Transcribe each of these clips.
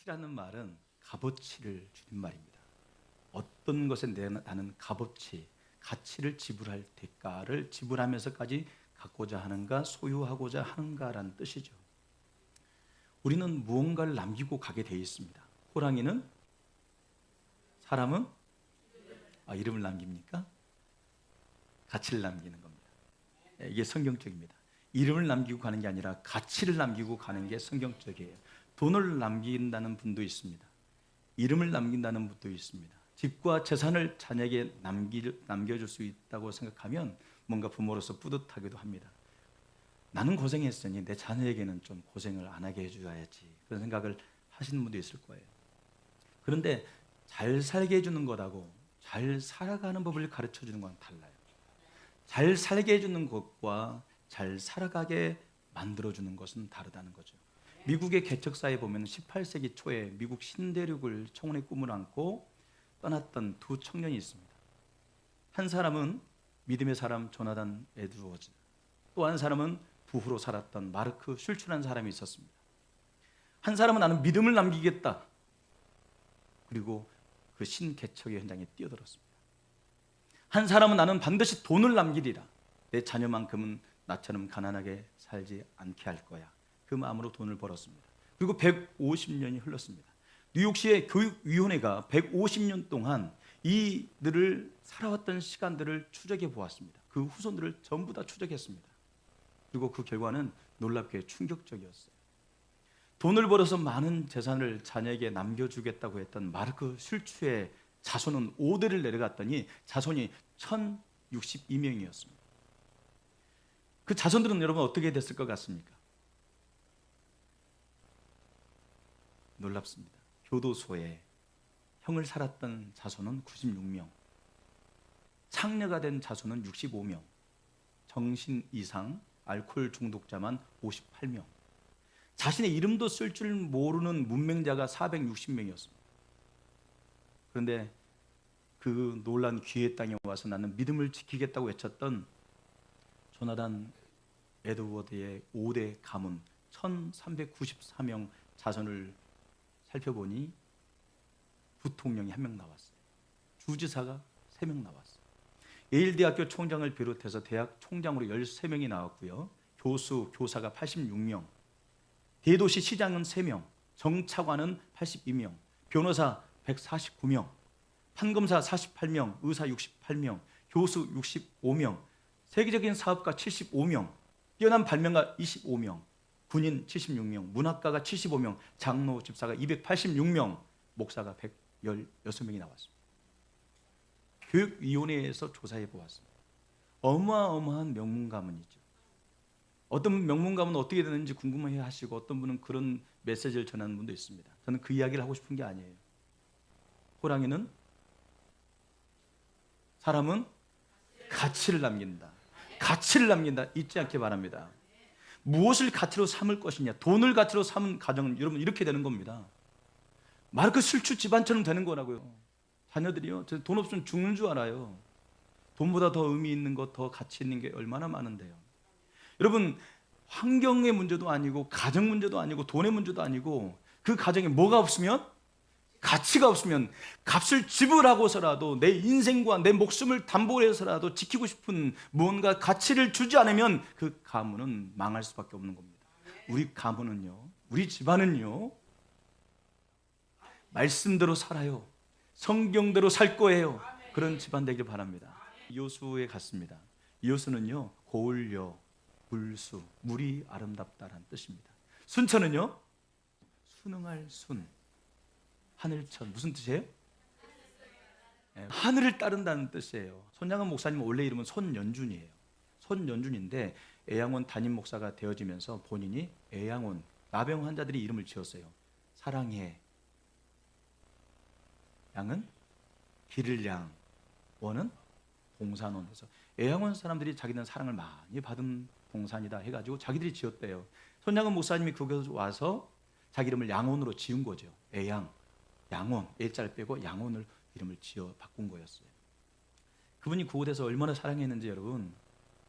가치라는 말은 값어치를 줄임말입니다. 어떤 것에 나는 값어치, 가치를 지불할 대가를 지불하면서까지 갖고자 하는가, 소유하고자 하는가라는 뜻이죠. 우리는 무언가를 남기고 가게 되어 있습니다. 호랑이는, 사람은 이름을 남깁니까? 가치를 남기는 겁니다. 이게 성경적입니다. 이름을 남기고 가는 게 아니라 가치를 남기고 가는 게 성경적이에요. 돈을 남긴다는 분도 있습니다. 이름을 남긴다는 분도 있습니다. 집과 재산을 자녀에게 남겨줄 수 있다고 생각하면 뭔가 부모로서 뿌듯하기도 합니다. 나는 고생했으니 내 자녀에게는 좀 고생을 안 하게 해줘야지, 그런 생각을 하시는 분도 있을 거예요. 그런데 잘 살게 해주는 것하고 잘 살아가는 법을 가르쳐 주는 건 달라요. 잘 살게 해주는 것과 잘 살아가게 만들어주는 것은 다르다는 거죠. 미국의 개척사에 보면 18세기 초에 미국 신대륙을 청혼의 꿈을 안고 떠났던 두 청년이 있습니다. 한 사람은 믿음의 사람 조나단 에드워즈, 또 한 사람은 부후로 살았던 마르크 슐츠라는 사람이 있었습니다. 한 사람은 나는 믿음을 남기겠다, 그리고 그 신개척의 현장에 뛰어들었습니다. 한 사람은 나는 반드시 돈을 남기리라, 내 자녀만큼은 나처럼 가난하게 살지 않게 할 거야, 그 마음으로 돈을 벌었습니다. 그리고 150년이 흘렀습니다. 뉴욕시의 교육위원회가 150년 동안 이들을 살아왔던 시간들을 추적해 보았습니다. 그 후손들을 전부 다 추적했습니다. 그리고 그 결과는 놀랍게 충격적이었어요. 돈을 벌어서 많은 재산을 자녀에게 남겨주겠다고 했던 마르크 슐츠의 자손은 5대를 내려갔더니 자손이 1062명이었습니다. 그 자손들은 여러분 어떻게 됐을 것 같습니까? 놀랍습니다. 교도소에 형을 살았던 자손은 96명, 창녀가 된 자손은 65명, 정신 이상 알코올 중독자만 58명, 자신의 이름도 쓸 줄 모르는 문맹자가 460명이었습니다. 그런데 그 놀란 기회의 땅에 와서 나는 믿음을 지키겠다고 외쳤던 조나단 에드워드의 5대 가문 1394명 자손을 살펴보니 부통령이 1명 나왔어요. 주지사가 3명 나왔어요. 예일대학교 총장을 비롯해서 대학 총장으로 13명이 나왔고요. 교수, 교사가 86명, 대도시 시장은 3명, 정차관은 82명, 변호사 149명, 판검사 48명, 의사 68명, 교수 65명, 세계적인 사업가 75명, 뛰어난 발명가 25명, 군인 76명, 문학가가 75명, 장로 집사가 286명, 목사가 116명이 나왔습니다. 교육위원회에서 조사해 보았습니다. 어마어마한 명문 가문이죠. 어떤 명문 가문은 어떻게 되는지 궁금해 하시고 어떤 분은 그런 메시지를 전하는 분도 있습니다. 저는 그 이야기를 하고 싶은 게 아니에요. 호랑이는, 사람은 가치를 남긴다. 가치를 남긴다. 잊지 않기 바랍니다. 무엇을 가치로 삼을 것이냐, 돈을 가치로 삼은 가정은 여러분 이렇게 되는 겁니다. 마르크 슐츠 집안처럼 되는 거라고요. 자녀들이요, 돈 없으면 죽는 줄 알아요. 돈보다 더 의미 있는 것, 더 가치 있는 게 얼마나 많은데요. 여러분, 환경의 문제도 아니고 가정 문제도 아니고 돈의 문제도 아니고, 그 가정에 뭐가 없으면, 가치가 없으면, 값을 지불하고서라도 내 인생과 내 목숨을 담보해서라도 지키고 싶은 무언가 가치를 주지 않으면 그 가문은 망할 수밖에 없는 겁니다. 우리 가문은요, 우리 집안은요, 말씀대로 살아요. 성경대로 살 거예요. 그런 집안 되길 바랍니다. 이호수에 갔습니다. 이호수는요, 고을여, 물수, 물이 아름답다라는 뜻입니다. 순천은요, 순응할 순, 하늘천, 무슨 뜻이에요? 하늘을 따른다는 뜻이에요. 손양은 목사님 원래 이름은 손연준이에요. 손연준인데 애양원 담임 목사가 되어지면서 본인이 애양원 나병 환자들이 이름을 지었어요. 사랑해, 양은 길을 양, 원은 동산원 해서 애양원 사람들이 자기는 사랑을 많이 받은 동산이다 해가지고 자기들이 지었대요. 손양은 목사님이 거기서 와서 자기 이름을 양원으로 지은 거죠. 애양, 양원, 애자를 빼고 양원을 이름을 지어 바꾼 거였어요. 그분이 그곳에서 얼마나 사랑했는지 여러분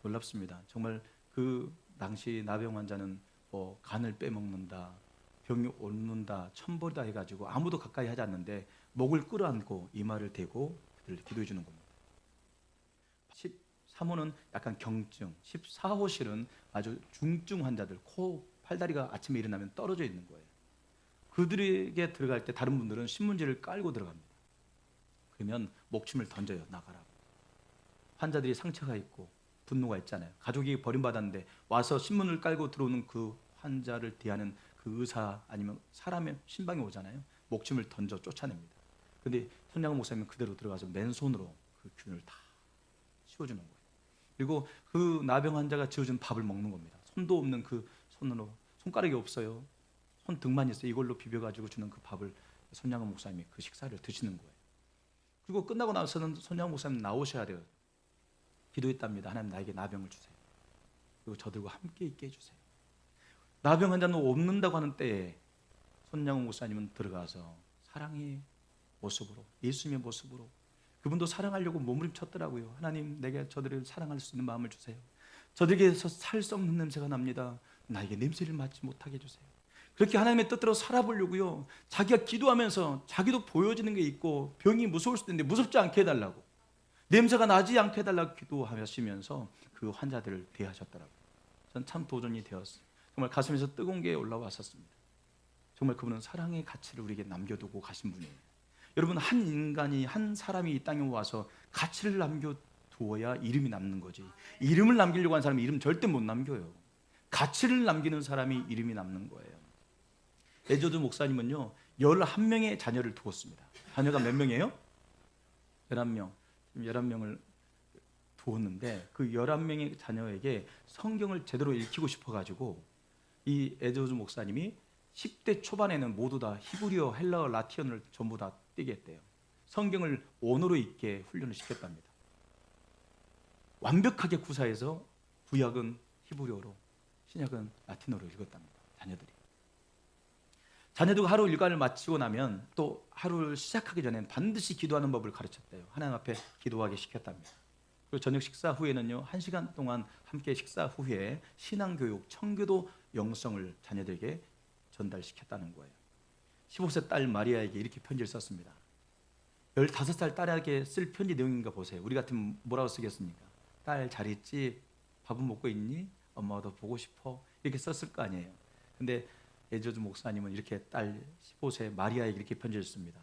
놀랍습니다. 정말 그 당시 나병 환자는 간을 빼먹는다, 병이 앓는다, 천벌이다 해가지고 아무도 가까이 하지 않는데 목을 끌어안고 이마를 대고 그들을 기도해 주는 겁니다. 13호는 약간 경증, 14호실은 아주 중증 환자들, 코, 팔다리가 아침에 일어나면 떨어져 있는 거예요. 그들에게 들어갈 때 다른 분들은 신문지를 깔고 들어갑니다. 그러면 목침을 던져요. 나가라고. 환자들이 상처가 있고 분노가 있잖아요. 가족이 버림받았는데 와서 신문을 깔고 들어오는 그 환자를 대하는 그 의사 아니면 사람의 신방이 오잖아요. 목침을 던져 쫓아냅니다. 그런데 손양호 목사님은 그대로 들어가서 맨손으로 그 균을 다 씌워주는 거예요. 그리고 그 나병 환자가 지어준 밥을 먹는 겁니다. 손도 없는 그 손으로, 손가락이 없어요. 손등만 있어요. 이걸로 비벼가지고 주는 그 밥을 손양호 목사님이 그 식사를 드시는 거예요. 그리고 끝나고 나서는 손양호 목사님 나오셔야 돼요. 기도했답니다. 하나님 나에게 나병을 주세요. 그리고 저들과 함께 있게 해주세요. 나병 환자는 없는다고 하는 때에 손양호 목사님은 들어가서 사랑의 모습으로, 예수님의 모습으로 그분도 사랑하려고 몸부림쳤더라고요. 하나님 내게 저들을 사랑할 수 있는 마음을 주세요. 저들에게서 살 수 없는 냄새가 납니다. 나에게 냄새를 맡지 못하게 해주세요. 그렇게 하나님의 뜻대로 살아보려고요. 자기가 기도하면서 자기도 보여지는 게 있고 병이 무서울 수도 있는데 무섭지 않게 해달라고, 냄새가 나지 않게 해달라고 기도하시면서 그 환자들을 대하셨더라고요. 전 참 도전이 되었어요. 정말 가슴에서 뜨거운 게 올라왔었습니다. 정말 그분은 사랑의 가치를 우리에게 남겨두고 가신 분이에요. 여러분, 한 인간이, 한 사람이 이 땅에 와서 가치를 남겨두어야 이름이 남는 거지. 이름을 남기려고 하는 사람이 이름 절대 못 남겨요. 가치를 남기는 사람이 이름이 남는 거예요. 에조드 목사님은요 11명의 자녀를 두었습니다. 자녀가 몇 명이에요? 11명. 11명을 두었는데 그 11명의 자녀에게 성경을 제대로 읽히고 싶어가지고 이 에조드 목사님이 10대 초반에는 모두 다 히브리어, 헬라어, 라틴어를 전부 다 띄게 했대요. 성경을 원어로 읽게 훈련을 시켰답니다. 완벽하게 구사해서 구약은 히브리어로, 신약은 라틴어로 읽었답니다. 자녀들이 하루 일과를 마치고 나면 또 하루를 시작하기 전에 반드시 기도하는 법을 가르쳤대요. 하나님 앞에 기도하게 시켰답니다. 그리고 저녁 식사 후에는요 1시간 동안 함께 식사 후에 신앙교육, 청교도 영성을 자녀들에게 전달시켰다는 거예요. 15세 딸 마리아에게 이렇게 편지를 썼습니다. 15살 딸에게 쓸 편지 내용인가 보세요. 우리 같으면 뭐라고 쓰겠습니까? 딸 잘 있지? 밥은 먹고 있니? 엄마가 더 보고 싶어? 이렇게 썼을 거 아니에요. 근데 에조드 목사님은 이렇게 딸 15세 마리아에게 이렇게 편지를 씁니다.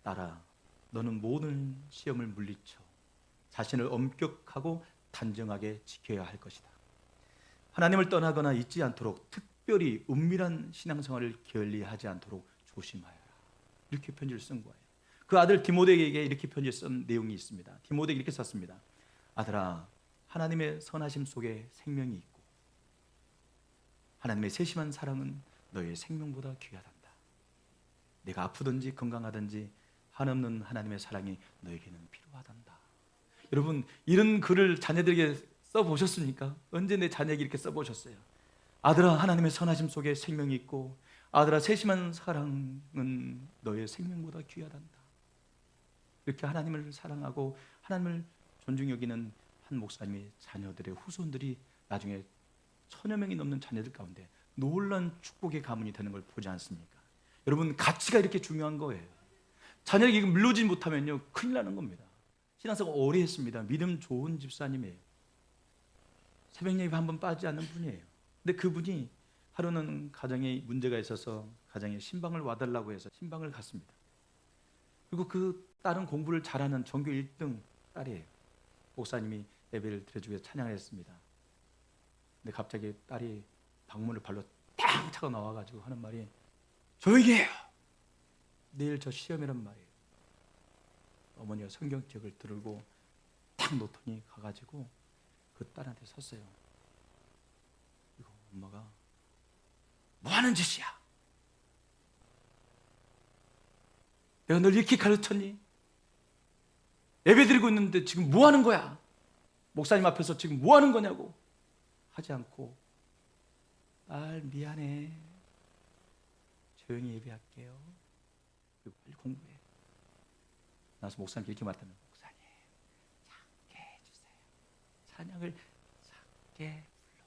딸아, 너는 모든 시험을 물리쳐 자신을 엄격하고 단정하게 지켜야 할 것이다. 하나님을 떠나거나 잊지 않도록 특별히 은밀한 신앙생활을 게을리하지 않도록 조심하여라. 이렇게 편지를 쓴 거예요. 그 아들 디모데에게 이렇게 편지를 쓴 내용이 있습니다. 디모데에게 이렇게 썼습니다. 아들아, 하나님의 선하심 속에 생명이 있고 하나님의 세심한 사랑은 너의 생명보다 귀하단다. 내가 아프든지 건강하든지 한없는 하나님의 사랑이 너에게는 필요하단다. 여러분, 이런 글을 자녀들에게 써보셨습니까? 언제 내 자녀에게 이렇게 써보셨어요? 아들아, 하나님의 선하심 속에 생명이 있고 아들아, 세심한 사랑은 너의 생명보다 귀하단다. 이렇게 하나님을 사랑하고 하나님을 존중히 여기는 한 목사님의 자녀들의 후손들이 나중에 1000여 명이 넘는 자녀들 가운데 놀라운 축복의 가문이 되는 걸 보지 않습니까? 여러분, 가치가 이렇게 중요한 거예요. 자녀에게 이거 물려주지 못하면요 큰일 나는 겁니다. 신앙생활 오래 했습니다. 믿음 좋은 집사님이에요. 새벽 예배 한 번 빠지지 않는 분이에요. 근데 그분이 하루는 가정에 문제가 있어서 가정에 신방을 와달라고 해서 신방을 갔습니다. 그리고 그 딸은 공부를 잘하는 전교 1등 딸이에요. 목사님이 예배를 드려주기 위해서 찬양을 했습니다. 근데 갑자기 딸이 방문을 발로 탕 차고 나와가지고 하는 말이 조용히 해요. 내일 저 시험이란 말이에요. 어머니가 성경책을 들고 탁 놓더니 가가지고 그 딸한테 섰어요. 그리고 엄마가 뭐 하는 짓이야? 내가 널 이렇게 가르쳤니? 예배 드리고 있는데 지금 뭐 하는 거야? 목사님 앞에서 지금 뭐 하는 거냐고 하지 않고 딸 미안해. 조용히 예배할게요. 그리고 빨리 공부해. 나서 목사님께 이렇게 말했다는 목사님 작게 해주세요. 찬양을 작게 불러주세요.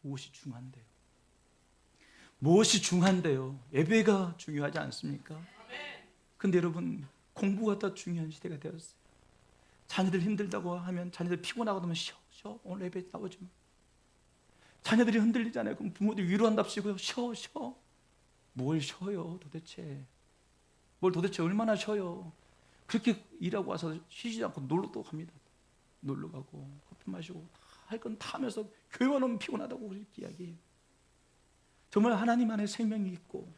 무엇이 중요한데요? 무엇이 중요한데요? 예배가 중요하지 않습니까? 근데 여러분, 공부가 더 중요한 시대가 되었어요. 자녀들 힘들다고 하면, 자녀들 피곤하고 하면 쉬어. 오늘 예배 나오지 마. 자녀들이 흔들리잖아요. 그럼 부모들이 위로한답시고요. 쉬어. 뭘 쉬어요 도대체? 뭘 도대체 얼마나 쉬어요? 그렇게 일하고 와서 쉬지 않고 놀러도 갑니다. 놀러 가고 커피 마시고 할 건 다 하면서 교회 와놓으면 피곤하다고 그렇게 이야기해요. 정말 하나님 안에 생명이 있고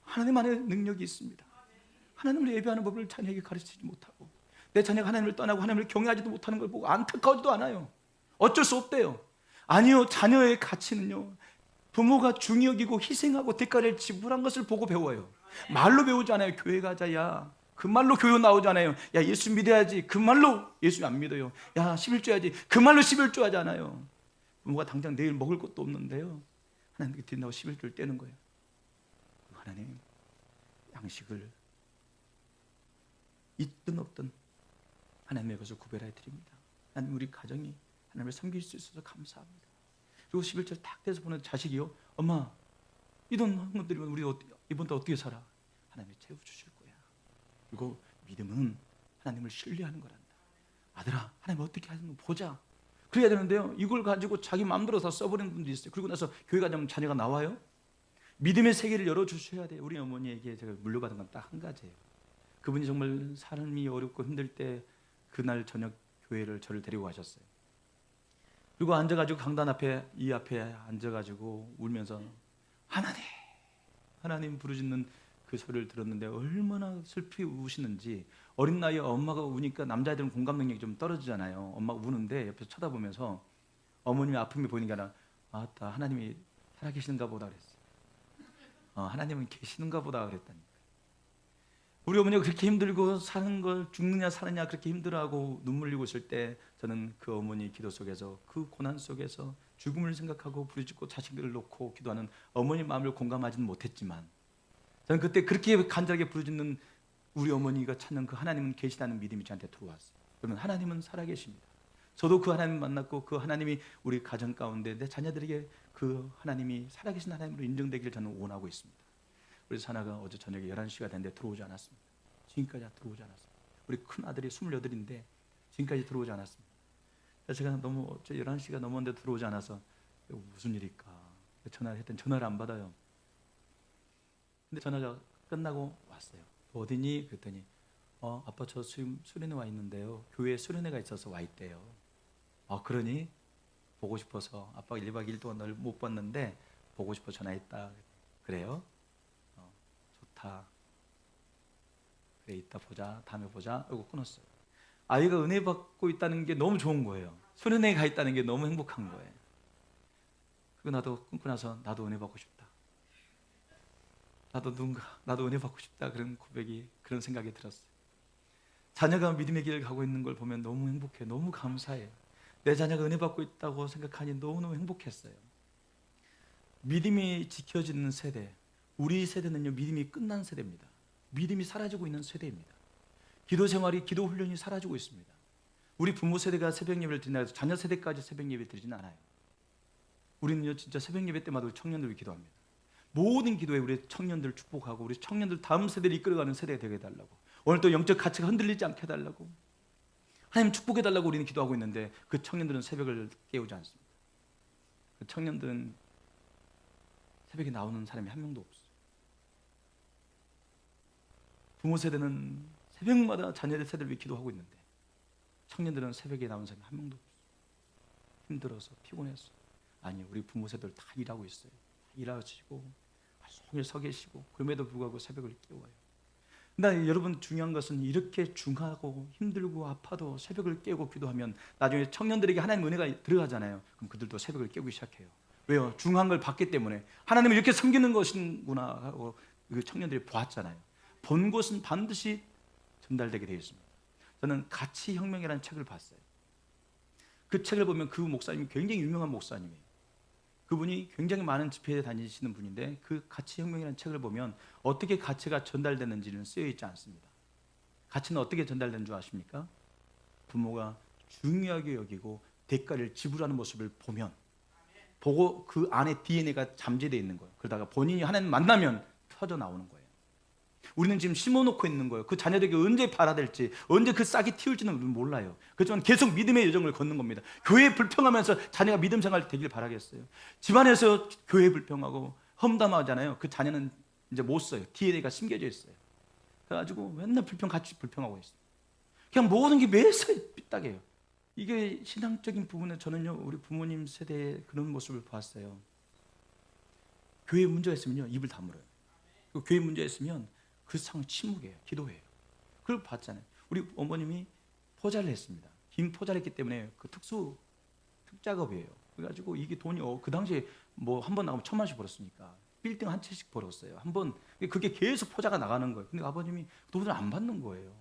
하나님 안에 능력이 있습니다. 하나님을 예배하는 법을 자녀에게 가르치지 못하고 내 자녀가 하나님을 떠나고 하나님을 경외하지도 못하는 걸 보고 안타까워지도 않아요. 어쩔 수 없대요. 아니요, 자녀의 가치는요, 부모가 중히 여기고 희생하고 대가를 지불한 것을 보고 배워요. 말로 배우지 않아요. 교회 가자, 야. 그 말로 교회 나오잖아요. 야, 예수 믿어야지. 그 말로 예수 안 믿어요. 야, 11조 해야지. 그 말로 11조 하잖아요. 부모가 당장 내일 먹을 것도 없는데요, 하나님께 드린다고 11조를 떼는 거예요. 하나님, 양식을 있든 없든 하나님의 것을 구별해 드립니다. 하나님, 우리 가정이 하나님을 섬길 수 있어서 감사합니다. 그리고 11절 딱 떼서 보는 자식이요, 엄마, 이 돈 한번 드리면 우리 이번 달 어떻게 살아? 하나님이 채워주실 거야. 그리고 믿음은 하나님을 신뢰하는 거란다. 아들아, 하나님 어떻게 하는 거 보자. 그래야 되는데요, 이걸 가지고 자기 마음대로 다 써버리는 분도 있어요. 그리고 나서 교회 가자면 자녀가 나와요? 믿음의 세계를 열어주셔야 돼요. 우리 어머니에게 제가 물려받은 건 딱 한 가지예요. 그분이 정말 삶이 어렵고 힘들 때 그날 저녁 교회를 저를 데리고 가셨어요. 그리고 앉아가지고 강단 앞에, 이 앞에 앉아가지고 울면서 하나님 부르짖는 그 소리를 들었는데 얼마나 슬피 우시는지. 어린 나이에 엄마가 우니까 남자애들은 공감 능력이 좀 떨어지잖아요. 엄마가 우는데 옆에서 쳐다보면서 어머님의 아픔이 보이는 게 아니라, 아따, 하나님이 살아계시는가 보다 그랬어요. 하나님은 계시는가 보다 그랬다니까. 우리 어머니가 그렇게 힘들고 사는 걸, 죽느냐 사느냐 그렇게 힘들어하고 눈물 흘리고 있을 때 저는 그 어머니 기도 속에서, 그 고난 속에서 죽음을 생각하고 부르짖고 자식들을 놓고 기도하는 어머니 마음을 공감하지는 못했지만, 저는 그때 그렇게 간절하게 부르짖는 우리 어머니가 찾는 그 하나님은 계시다는 믿음이 저한테 들어왔어요. 그러면 하나님은 살아계십니다. 저도 그 하나님 만났고 그 하나님이 우리 가정 가운데 내 자녀들에게 그 하나님이 살아계신 하나님으로 인정되기를 저는 원하고 있습니다. 우리 사나가 어제 저녁에 11시가 됐는데 들어오지 않았습니다. 지금까지 들어오지 않았습니다. 우리 큰 아들이 28인데 지금까지 들어오지 않았습니다. 제가 너무 어제 11시가 넘었는데 들어오지 않아서 무슨 일일까 전화를 했더니 전화를 안 받아요. 근데 전화가 끝나고 왔어요. 어디니? 그랬더니 아빠 저 지금 수련회 와 있는데요, 교회에 수련회가 있어서 와 있대요. 그러니? 보고 싶어서, 아빠가 1박 2일 동안 널 못 봤는데 보고 싶어 전화했다. 그래요? 좋다. 그래, 이따 보자, 다음에 보자. 이러고 끊었어요. 아이가 은혜 받고 있다는 게 너무 좋은 거예요. 수련회에 가 있다는 게 너무 행복한 거예요. 그리고 나도 끊고 나서 나도 은혜 받고 싶다. 나도 은혜 받고 싶다. 그런 고백이, 그런 생각이 들었어요. 자녀가 믿음의 길을 가고 있는 걸 보면 너무 행복해, 너무 감사해요. 내 자녀가 은혜 받고 있다고 생각하니 너무너무 행복했어요. 믿음이 지켜지는 세대, 우리 세대는요, 믿음이 끝난 세대입니다. 믿음이 사라지고 있는 세대입니다. 기도 생활이, 기도 훈련이 사라지고 있습니다. 우리 부모 세대가 새벽 예배를 드리나 해서 자녀 세대까지 새벽 예배 드리지는 않아요. 우리는요, 진짜 새벽 예배 때마다 우리 청년들을 기도합니다. 모든 기도에 우리 청년들을 축복하고 우리 청년들 다음 세대를 이끌어가는 세대가 되게 해달라고, 오늘 또 영적 가치가 흔들리지 않게 해달라고, 하나님 축복해달라고 우리는 기도하고 있는데 그 청년들은 새벽을 깨우지 않습니다. 그 청년들은 새벽에 나오는 사람이 한 명도 없어요. 부모 세대는 새벽마다 자녀들 세대를 위해 기도하고 있는데 청년들은 새벽에 나오는 사람이 한 명도 없어요. 힘들어서, 피곤해서. 아니, 우리 부모 세대들 다 일하고 있어요. 일하시고 하루 종일 서 계시고 그럼에도 불구하고 새벽을 깨워요. 근데 여러분, 중요한 것은 이렇게 중하고 힘들고 아파도 새벽을 깨고 기도하면 나중에 청년들에게 하나님 은혜가 들어가잖아요. 그럼 그들도 새벽을 깨우기 시작해요. 왜요? 중한 걸 봤기 때문에. 하나님을 이렇게 섬기는 것이구나 하고 그 청년들이 보았잖아요. 본 것은 반드시 전달되게 되어 있습니다. 저는 가치혁명이라는 책을 봤어요. 그 책을 보면 그 목사님이 굉장히 유명한 목사님이에요. 그분이 굉장히 많은 집회에 다니시는 분인데 그 가치혁명이라는 책을 보면 어떻게 가치가 전달되는지는 쓰여 있지 않습니다. 가치는 어떻게 전달되는 줄 아십니까? 부모가 중요하게 여기고 대가를 지불하는 모습을 보면 보고 그 안에 DNA가 잠재되어 있는 거예요. 그러다가 본인이 하나님 만나면 터져 나오는 거예요. 우리는 지금 심어놓고 있는 거예요. 그 자녀들에게 언제 발아될지, 언제 그 싹이 틔울지는 우리는 몰라요. 그렇지만 계속 믿음의 여정을 걷는 겁니다. 교회에 불평하면서 자녀가 믿음 생활 되길 바라겠어요. 집안에서 교회에 불평하고 험담하잖아요. 그 자녀는 이제 못 써요. DNA가 심겨져 있어요. 그래가지고 맨날 같이 불평하고 있어요. 그냥 모든 게 매사에 삐딱해요. 이게 신앙적인 부분에 저는요, 우리 부모님 세대의 그런 모습을 봤어요. 교회에 문제가 있으면요, 입을 다물어요. 교회에 문제가 있으면 그 상황 침묵해요. 기도해요. 그걸 봤잖아요. 우리 어머님이 포자를 했습니다. 긴 포자를 했기 때문에 그 특작업이에요. 그래가지고 이게 돈이 그 당시에 뭐 한 번 나가면 1,000만 원씩 벌었으니까 빌딩 한 채씩 벌었어요. 한 번 그게 계속 포자가 나가는 거예요. 근데 아버님이 돈을 안 받는 거예요.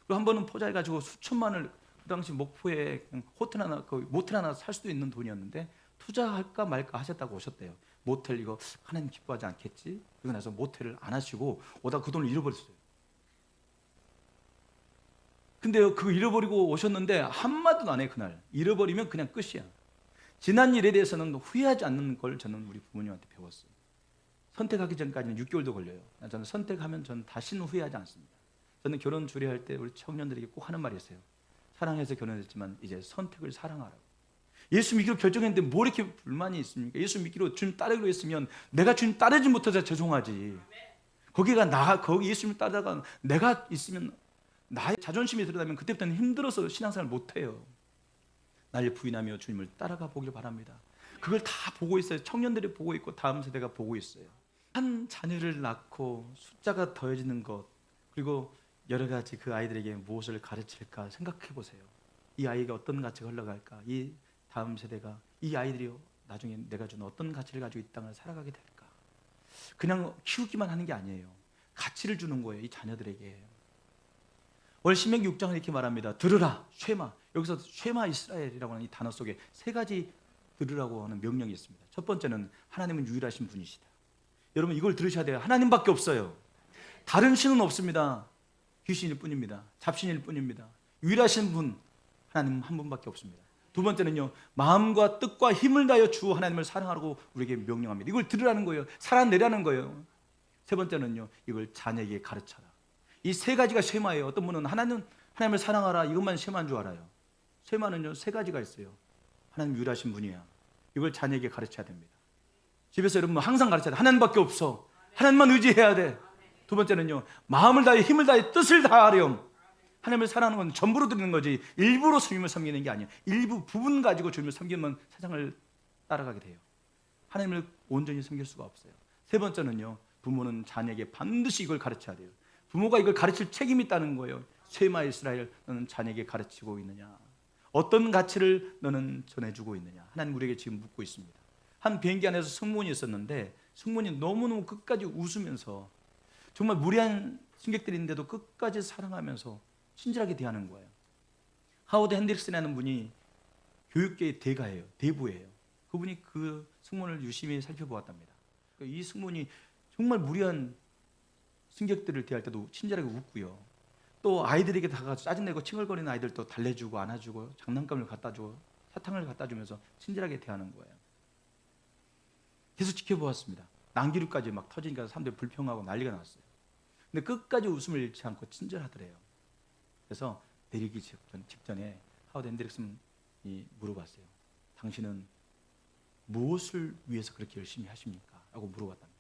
그리고 한 번은 포자 해가지고 수천만을 그 당시 목포에 호텔 하나, 모텔 하나 살 수도 있는 돈이었는데 투자할까 말까 하셨다고 오셨대요. 모텔 이거 하나님 기뻐하지 않겠지? 그러고 나서 모텔을 안 하시고 오다가 그 돈을 잃어버렸어요. 근데 그거 잃어버리고 오셨는데 한마디도 안 해요. 그날 잃어버리면 그냥 끝이야. 지난 일에 대해서는 후회하지 않는 걸 저는 우리 부모님한테 배웠어요. 선택하기 전까지는 6개월도 걸려요. 저는 선택하면 저는 다시는 후회하지 않습니다. 저는 결혼 주례할 때 우리 청년들에게 꼭 하는 말이 있어요. 사랑해서 결혼했지만 이제 선택을 사랑하라고. 예수 믿기로 결정했는데 뭐 이렇게 불만이 있습니까? 예수 믿기로 주님 따르기로 했으면 내가 주님 따르지 못해서 죄송하지. 거기 예수님 따르다가 내가 있으면 나의 자존심이 드러나면 그때부터는 힘들어서 신앙생활 못해요. 날 부인하며 주님을 따라가 보길 바랍니다. 그걸 다 보고 있어요. 청년들이 보고 있고 다음 세대가 보고 있어요. 한 자녀를 낳고 숫자가 더해지는 것, 그리고 여러 가지 그 아이들에게 무엇을 가르칠까 생각해 보세요. 이 아이가 어떤 가치가 흘러갈까? 이 다음 세대가 이 아이들이 나중에 내가 준 어떤 가치를 가지고 이 땅을 살아가게 될까? 그냥 키우기만 하는 게 아니에요. 가치를 주는 거예요. 이 자녀들에게. 오늘 신명기 6장은 이렇게 말합니다. 들으라, 쉐마. 여기서 쉐마 이스라엘이라고 하는 이 단어 속에 세 가지 들으라고 하는 명령이 있습니다. 첫 번째는 하나님은 유일하신 분이시다. 여러분 이걸 들으셔야 돼요. 하나님밖에 없어요. 다른 신은 없습니다. 귀신일 뿐입니다. 잡신일 뿐입니다. 유일하신 분 하나님 한 분밖에 없습니다. 두 번째는요, 마음과 뜻과 힘을 다하여 주 하나님을 사랑하라고 우리에게 명령합니다. 이걸 들으라는 거예요. 살아내라는 거예요. 세 번째는요, 이걸 자녀에게 가르쳐라. 이 세 가지가 쉐마예요. 어떤 분은 하나님을 사랑하라 이것만 쉐마인 줄 알아요. 쉐마는요, 세 가지가 있어요. 하나님 유일하신 분이야. 이걸 자녀에게 가르쳐야 됩니다. 집에서 여러분 항상 가르쳐야 돼. 하나님밖에 없어. 하나님만 의지해야 돼. 두 번째는요, 마음을 다해 힘을 다해 뜻을 다하렴. 하나님을 사랑하는 건 전부로 드리는 거지 일부러 주님을 섬기는 게 아니에요. 일부 부분 가지고 주님을 섬기면 세상을 따라가게 돼요. 하나님을 온전히 섬길 수가 없어요. 세 번째는요, 부모는 자녀에게 반드시 이걸 가르쳐야 돼요. 부모가 이걸 가르칠 책임이 있다는 거예요. 쉐마 이스라엘, 너는 자녀에게 가르치고 있느냐? 어떤 가치를 너는 전해주고 있느냐? 하나님 우리에게 지금 묻고 있습니다. 한 비행기 안에서 승무원이 있었는데 승무원이 너무너무 끝까지 웃으면서 정말 무례한 승객들인데도 끝까지 사랑하면서 친절하게 대하는 거예요. 하워드 핸드릭슨이라는 분이 교육계의 대가예요. 대부예요. 그분이 그 승무원을 유심히 살펴보았답니다. 이 승무원이 정말 무례한 승객들을 대할 때도 친절하게 웃고요. 또 아이들에게 다가가서 짜증내고 칭얼거리는 아이들도 달래주고 안아주고 장난감을 갖다주고 사탕을 갖다주면서 친절하게 대하는 거예요. 계속 지켜보았습니다. 난기류까지 막 터지니까 사람들이 불평하고 난리가 났어요. 근데 끝까지 웃음을 잃지 않고 친절하더래요. 그래서 내리기 직전에 하워드 핸드릭슨이 물어봤어요. 당신은 무엇을 위해서 그렇게 열심히 하십니까? 라고 물어봤답니다.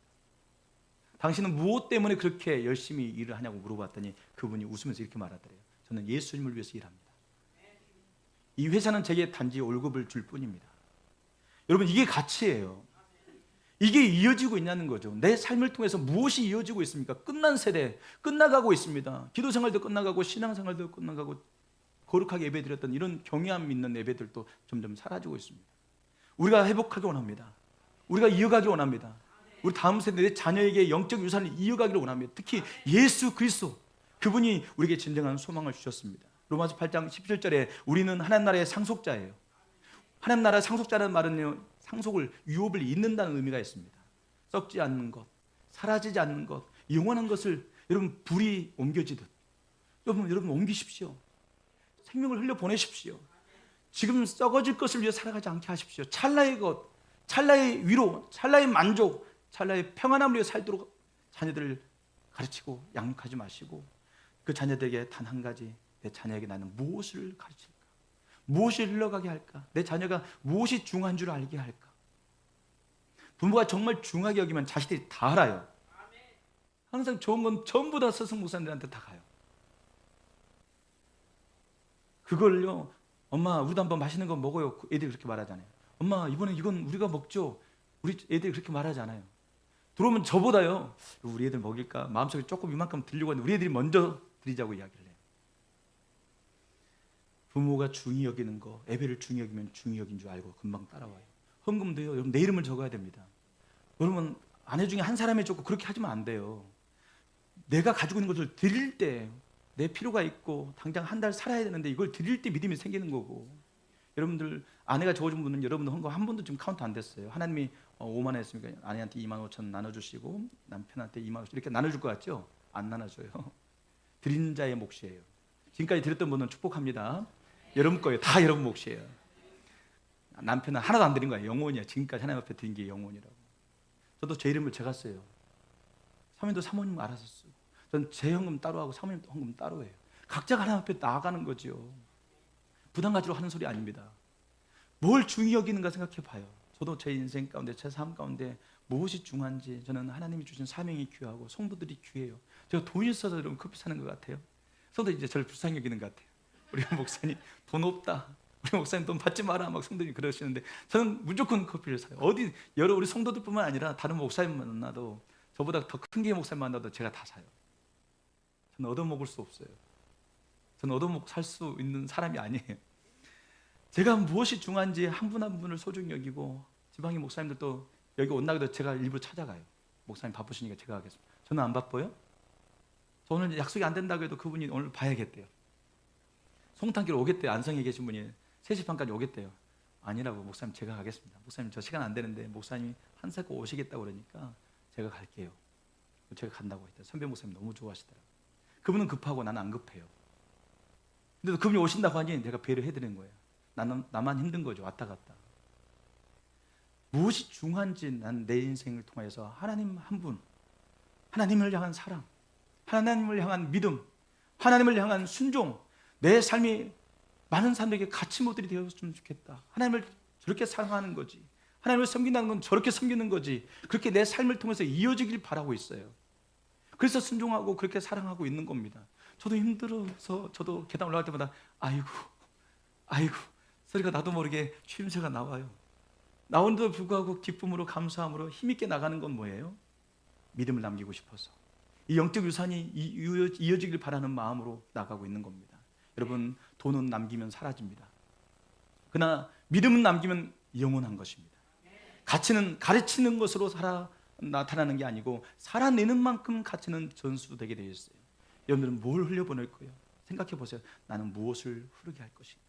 당신은 무엇 때문에 그렇게 열심히 일을 하냐고 물어봤더니 그분이 웃으면서 이렇게 말하더래요. 저는 예수님을 위해서 일합니다. 이 회사는 제게 단지 월급을 줄 뿐입니다. 여러분 이게 가치예요. 이게 이어지고 있냐는 거죠. 내 삶을 통해서 무엇이 이어지고 있습니까? 끝난 세대, 끝나가고 있습니다. 기도 생활도 끝나가고 신앙 생활도 끝나가고 거룩하게 예배드렸던 이런 경외함 있는 예배들도 점점 사라지고 있습니다. 우리가 회복하기 원합니다. 우리가 이어가기 원합니다. 우리 다음 세대의 자녀에게 영적 유산을 이어가기를 원합니다. 특히 예수 그리스도 그분이 우리에게 진정한 소망을 주셨습니다. 로마서 8장 17절에 우리는 하나님 나라의 상속자예요. 하나님 나라의 상속자라는 말은요, 상속을 유업을 잇는다는 의미가 있습니다. 썩지 않는 것, 사라지지 않는 것, 영원한 것을 여러분 불이 옮겨지듯 여러분 옮기십시오. 생명을 흘려 보내십시오. 지금 썩어질 것을 위해 살아가지 않게 하십시오. 찰나의 것, 찰나의 위로, 찰나의 만족, 찰나의 평안함을 위해 살도록 자녀들을 가르치고 양육하지 마시고 그 자녀들에게 단 한 가지, 내 자녀에게 나는 무엇을 가르칠까? 무엇이 흘러가게 할까? 내 자녀가 무엇이 중요한 줄 알게 할까? 부모가 정말 중요하게 여기면 자식들이 다 알아요. 항상 좋은 건 전부 다 스승 목사님들한테 다 가요. 그걸요, 엄마 우리도 한번 맛있는 거 먹어요. 애들이 그렇게 말하잖아요. 엄마 이번에 이건 우리가 먹죠. 우리 애들이 그렇게 말하잖아요. 들어오면 저보다요, 우리 애들 먹일까 마음속에 조금 이만큼 들려고 하는데 우리 애들이 먼저 드리자고 이야기를 해요. 부모가 중히 여기는 거, 예배를 중히 여기면 중히 여긴 줄 알고 금방 따라와요. 헌금도요, 여러분 내 이름을 적어야 됩니다. 여러분 아내 중에 한 사람이 적고 그렇게 하시면 안 돼요. 내가 가지고 있는 것을 드릴 때 내 필요가 있고 당장 한 달 살아야 되는데 이걸 드릴 때 믿음이 생기는 거고, 여러분들 아내가 적어준 분은 여러분들 헌금 한 번도 지금 카운트 안 됐어요. 하나님이 5만 원 했으니까 아내한테 2만 5천 나눠주시고 남편한테 2만 5천 이렇게 나눠줄 것 같죠? 안 나눠줘요. 드린 자의 몫이에요. 지금까지 드렸던 분은 축복합니다. 여러분 거예요. 다 여러분 몫이에요. 남편은 하나도 안 드린 거예요. 영혼이야. 지금까지 하나님 앞에 드린 게 영혼이라고. 저도 제 이름을 제가 써요. 사모님도 사모님 알아서 쓰고, 전 제 헌금 따로 하고 사모님도 헌금 따로 해요. 각자가 하나님 앞에 나아가는 거죠. 부담 가지로 하는 소리 아닙니다. 뭘 중히 여기는가 생각해 봐요. 저도 제 인생 가운데, 제 삶 가운데 무엇이 중요한지, 저는 하나님이 주신 사명이 귀하고 성도들이 귀해요. 제가 돈이 있어서 여러분 커피 사는 것 같아요? 성도들이 이제 저를 불쌍히 여기는 것 같아요. 우리 목사님 돈 없다, 우리 목사님 돈 받지 마라, 막 성도들이 그러시는데 저는 무조건 커피를 사요. 어디 여러 우리 성도들뿐만 아니라 다른 목사님 만나도, 저보다 더 큰 게 목사님 만나도 제가 다 사요. 저는 얻어먹을 수 없어요. 저는 얻어먹고 살 수 있는 사람이 아니에요. 제가 무엇이 중요한지 한 분 한 분을 소중히 여기고, 지방의 목사님들도 여기 온다고 해도 제가 일부러 찾아가요. 목사님 바쁘시니까 제가 하겠습니다. 저는 안 바빠요? 저 오늘 약속이 안 된다고 해도 그분이 오늘 봐야겠대요. 송탄기로 오겠대요. 안성에 계신 분이 3시 반까지 오겠대요. 아니라고, 목사님 제가 가겠습니다. 목사님 저 시간 안 되는데 목사님이 한사코 오시겠다고 그러니까 제가 갈게요. 제가 간다고 했대요. 선배 목사님 너무 좋아하시더라고요. 그분은 급하고 나는 안 급해요. 근데도 그분이 오신다고 하니 내가 배려해드리는 거예요. 나만 힘든 거죠. 왔다 갔다. 무엇이 중요한지 난 내 인생을 통해서 하나님 한 분, 하나님을 향한 사랑, 하나님을 향한 믿음, 하나님을 향한 순종, 내 삶이 많은 사람들에게 가치 모델이 되었으면 좋겠다. 하나님을 저렇게 사랑하는 거지, 하나님을 섬긴다는 건 저렇게 섬기는 거지, 그렇게 내 삶을 통해서 이어지길 바라고 있어요. 그래서 순종하고 그렇게 사랑하고 있는 겁니다. 저도 힘들어서 저도 계단 올라갈 때마다 아이고 소리가 나도 모르게 추임새가 나와요. 나오는데도 불구하고 기쁨으로, 감사함으로 힘있게 나가는 건 뭐예요? 믿음을 남기고 싶어서, 이 영적 유산이 이어지길 바라는 마음으로 나가고 있는 겁니다. 여러분, 돈은 남기면 사라집니다. 그러나 믿음은 남기면 영원한 것입니다. 가치는 가르치는 것으로 나타나는 게 아니고 살아내는 만큼 가치는 전수되게 되어 있어요. 여러분들은 뭘 흘려보낼 거예요? 생각해 보세요. 나는 무엇을 흐르게 할 것인가?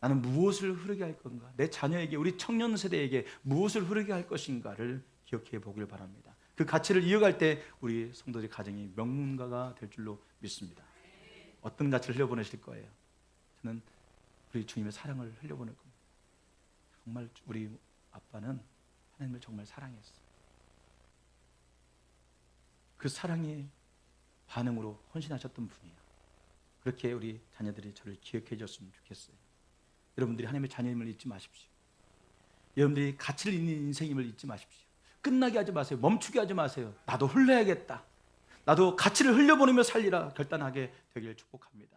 나는 무엇을 흐르게 할 건가? 내 자녀에게, 우리 청년 세대에게 무엇을 흐르게 할 것인가를 기억해 보길 바랍니다. 그 가치를 이어갈 때 우리 성도들의 가정이 명문가가 될 줄로 믿습니다. 어떤 가치를 흘려보내실 거예요? 저는 우리 주님의 사랑을 흘려보낼 겁니다. 정말 우리 아빠는 하나님을 정말 사랑했어요. 그 사랑의 반응으로 헌신하셨던 분이에요. 그렇게 우리 자녀들이 저를 기억해 줬으면 좋겠어요. 여러분들이 하나님의 자녀임을 잊지 마십시오. 여러분들이 가치를 있는 인생임을 잊지 마십시오. 끝나게 하지 마세요. 멈추게 하지 마세요. 나도 흘려야겠다, 나도 가치를 흘려보내며 살리라 결단하게 되기를 축복합니다.